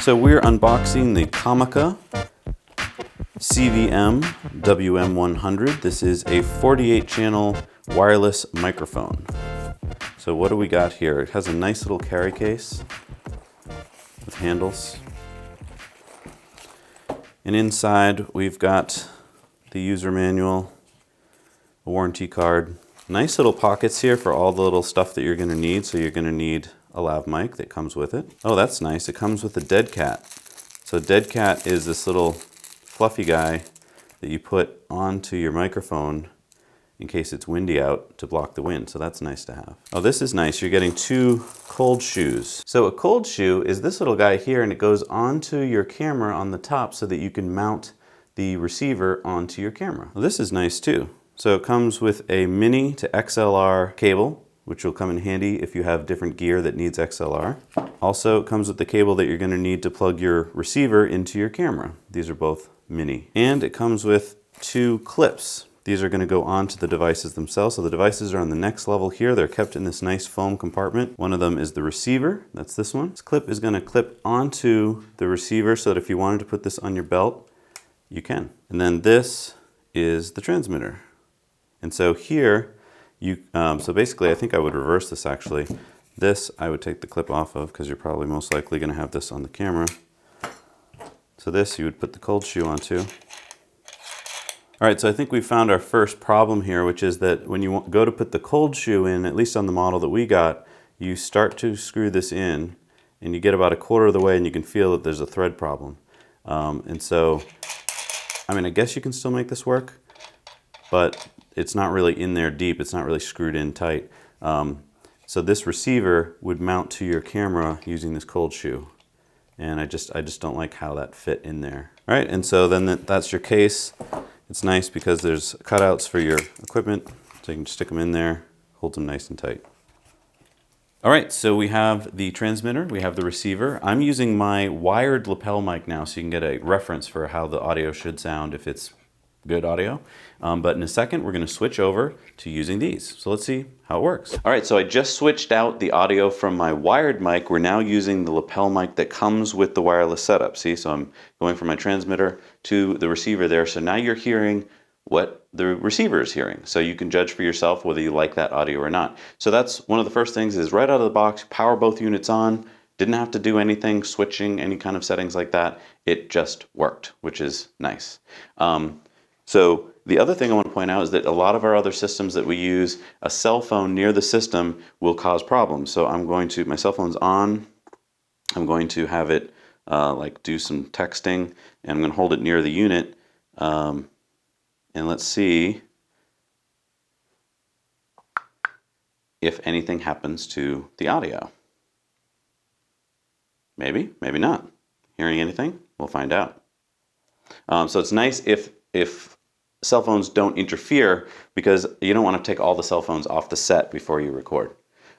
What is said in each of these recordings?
So we're unboxing the Comica CVM WM100. This is a 48 channel wireless microphone. So what do we got here? It has a nice little carry case with handles. And inside we've got the user manual, a warranty card. Nice little pockets here for all the little stuff that you're going to need. So you're going to need a lav mic that comes with it. Oh, that's nice. It comes with a dead cat. So dead cat is this little fluffy guy that you put onto your microphone in case it's windy out to block the wind. So that's nice to have. Oh, this is nice. You're getting 2 cold shoes. So a cold shoe is this little guy here, and it goes onto your camera on the top so that you can mount the receiver onto your camera. Well, this is nice too. So it comes with a mini to XLR cable, which will come in handy if you have different gear that needs XLR. Also, it comes with the cable that you're going to need to plug your receiver into your camera. These are both mini. And it comes with 2 clips. These are going to go onto the devices themselves. So the devices are on the next level here. They're kept in this nice foam compartment. One of them is the receiver. That's this one. This clip is going to clip onto the receiver so that if you wanted to put this on your belt, you can. And then this is the transmitter. And so here, so basically I think I would reverse this actually. This I would take the clip off of because you're probably most likely going to have this on the camera. So this you would put the cold shoe onto. All right, so I think we found our first problem here, which is that when you go to put the cold shoe in, at least on the model that we got, you start to screw this in and you get about 1/4 of the way and you can feel that there's a thread problem. And so, I mean, I guess you can still make this work, but it's not really in there deep. It's not really screwed in tight. So this receiver would mount to your camera using this cold shoe. And I just don't like how that fit in there. All right, and so then that's your case. It's nice because there's cutouts for your equipment, so you can just stick them in there, hold them nice and tight. All right, so we have the transmitter, we have the receiver. I'm using my wired lapel mic now, so you can get a reference for how the audio should sound if it's good audio. But in a second, we're going to switch over to using these. So let's see how it works. All right, so I just switched out the audio from my wired mic. We're now using the lapel mic that comes with the wireless setup. See, so I'm going from my transmitter to the receiver there. So now you're hearing what the receiver is hearing. So you can judge for yourself whether you like that audio or not. So that's one of the first things is right out of the box, power both units on. Didn't have to do anything, switching any kind of settings like that. It just worked, which is nice. So the other thing I want to point out is that a lot of our other systems that we use, a cell phone near the system will cause problems. So my cell phone's on, I'm going to have it like do some texting, and I'm going to hold it near the unit. And let's see if anything happens to the audio. Maybe, maybe not. Hearing anything? We'll find out. So it's nice if cell phones don't interfere, because you don't want to take all the cell phones off the set before you record.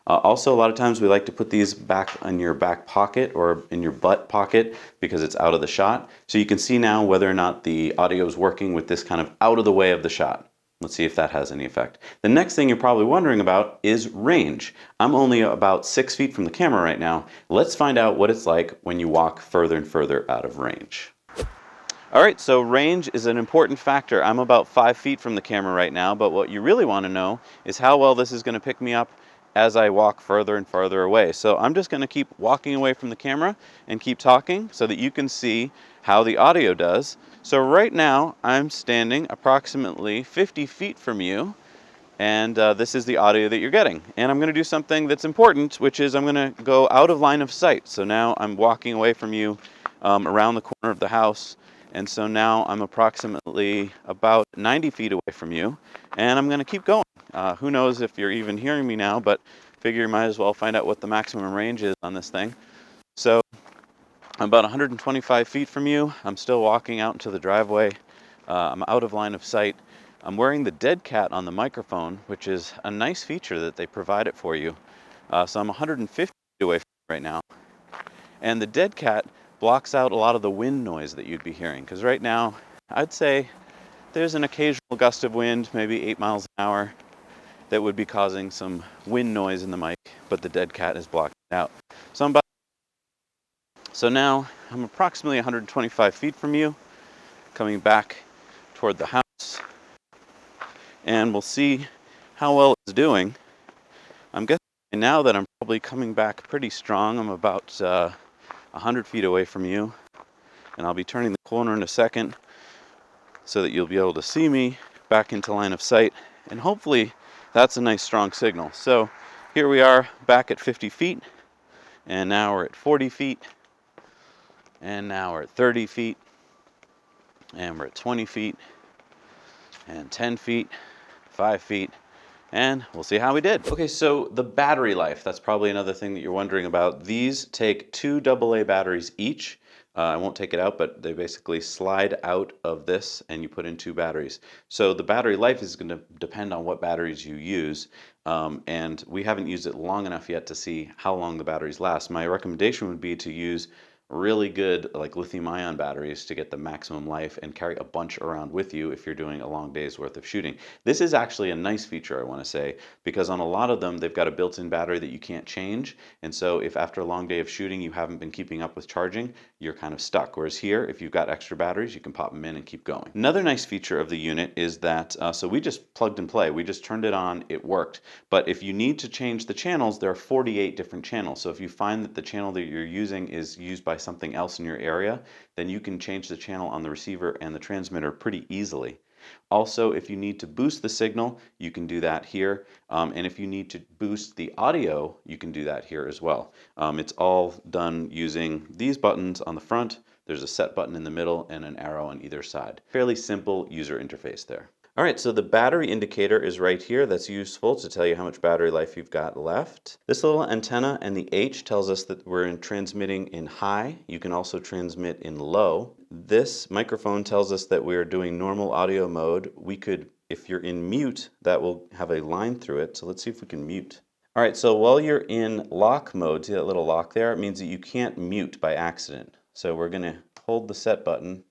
Also, a lot of times we like to put these back in your back pocket or in your butt pocket because it's out of the shot. So you can see now whether or not the audio is working with this kind of out of the way of the shot. Let's see if that has any effect. The next thing you're probably wondering about is range. I'm only about 6 feet from the camera right now. Let's find out what it's like when you walk further and further out of range. All right, so range is an important factor. I'm about 5 feet from the camera right now, but what you really want to know is how well this is going to pick me up as I walk further and further away. So I'm just going to keep walking away from the camera and keep talking so that you can see how the audio does. So right now I'm standing approximately 50 feet from you, and this is the audio that you're getting. And I'm going to do something that's important, which is I'm going to go out of line of sight. So now I'm walking away from you around the corner of the house. And so now I'm approximately about 90 feet away from you, and I'm going to keep going. Who knows if you're even hearing me now, but figure you might as well find out what the maximum range is on this thing. So I'm about 125 feet from you. I'm still walking out into the driveway. I'm out of line of sight. I'm wearing the dead cat on the microphone, which is a nice feature that they provide it for you. So I'm 150 feet away from you right now. And the dead cat blocks out a lot of the wind noise that you'd be hearing. Because right now, I'd say there's an occasional gust of wind, maybe 8 miles an hour, that would be causing some wind noise in the mic, but the dead cat is blocking it out. So So now I'm approximately 125 feet from you, coming back toward the house, and we'll see how well it's doing. I'm guessing now that I'm probably coming back pretty strong. I'm about 100 feet away from you, and I'll be turning the corner in a second so that you'll be able to see me back into line of sight, and hopefully that's a nice strong signal. So here we are back at 50 feet, and now we're at 40 feet, and now we're at 30 feet, and we're at 20 feet, and 10 feet, 5 feet, and we'll see how we did. Okay, so the battery life, that's probably another thing that you're wondering about. These take 2 AA batteries each. I won't take it out, but they basically slide out of this and you put in 2 batteries. So the battery life is going to depend on what batteries you use. And we haven't used it long enough yet to see how long the batteries last. My recommendation would be to use really good like lithium-ion batteries to get the maximum life and carry a bunch around with you if you're doing a long day's worth of shooting. This is actually a nice feature, I want to say, because on a lot of them they've got a built-in battery that you can't change, and so if after a long day of shooting you haven't been keeping up with charging, you're kind of stuck. Whereas here, if you've got extra batteries, you can pop them in and keep going. Another nice feature of the unit is that, so we just plugged and play, we just turned it on, it worked. But if you need to change the channels, there are 48 different channels. So if you find that the channel that you're using is used by something else in your area, then you can change the channel on the receiver and the transmitter pretty easily. Also, if you need to boost the signal, you can do that here. And if you need to boost the audio, you can do that here as well. It's all done using these buttons on the front. There's a set button in the middle and an arrow on either side. Fairly simple user interface there. All right, so the battery indicator is right here. That's useful to tell you how much battery life you've got left. This little antenna and the H tells us that we're transmitting in high. You can also transmit in low. This microphone tells us that we're doing normal audio mode. We could, if you're in mute, that will have a line through it. So let's see if we can mute. All right, so while you're in lock mode, see that little lock there? It means that you can't mute by accident. So we're going to hold the set button,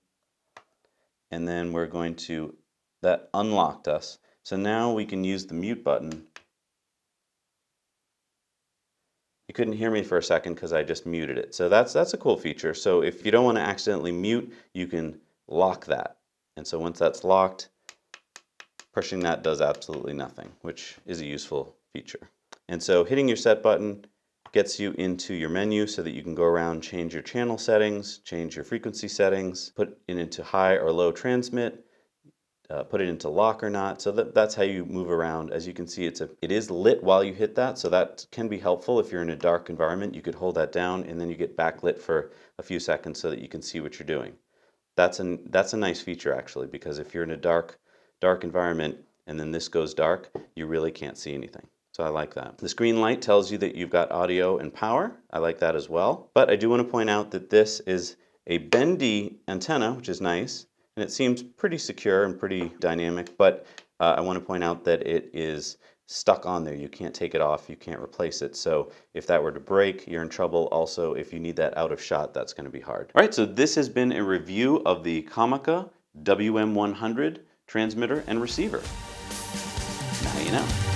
and then we're going to that unlocked us. So now we can use the mute button. You couldn't hear me for a second because I just muted it. So that's a cool feature. So if you don't want to accidentally mute, you can lock that. And so once that's locked, pushing that does absolutely nothing, which is a useful feature. And so hitting your set button gets you into your menu so that you can go around, change your channel settings, change your frequency settings, put it into high or low transmit, put it into lock or not. So that's how you move around. As you can see, it is lit while you hit that, so that can be helpful if you're in a dark environment. You could hold that down and then you get backlit for a few seconds so that you can see what you're doing. That's a nice feature actually, because if you're in a dark environment and then this goes dark, you really can't see anything. So I like that. The screen light tells you that you've got audio and power. I like that as well. But I do want to point out that this is a bendy antenna, which is nice. And it seems pretty secure and pretty dynamic, but I want to point out that it is stuck on there. You can't take it off, you can't replace it. So if that were to break, you're in trouble. Also, if you need that out of shot, that's going to be hard. All right, so this has been a review of the Comica WM100 transmitter and receiver. Now you know.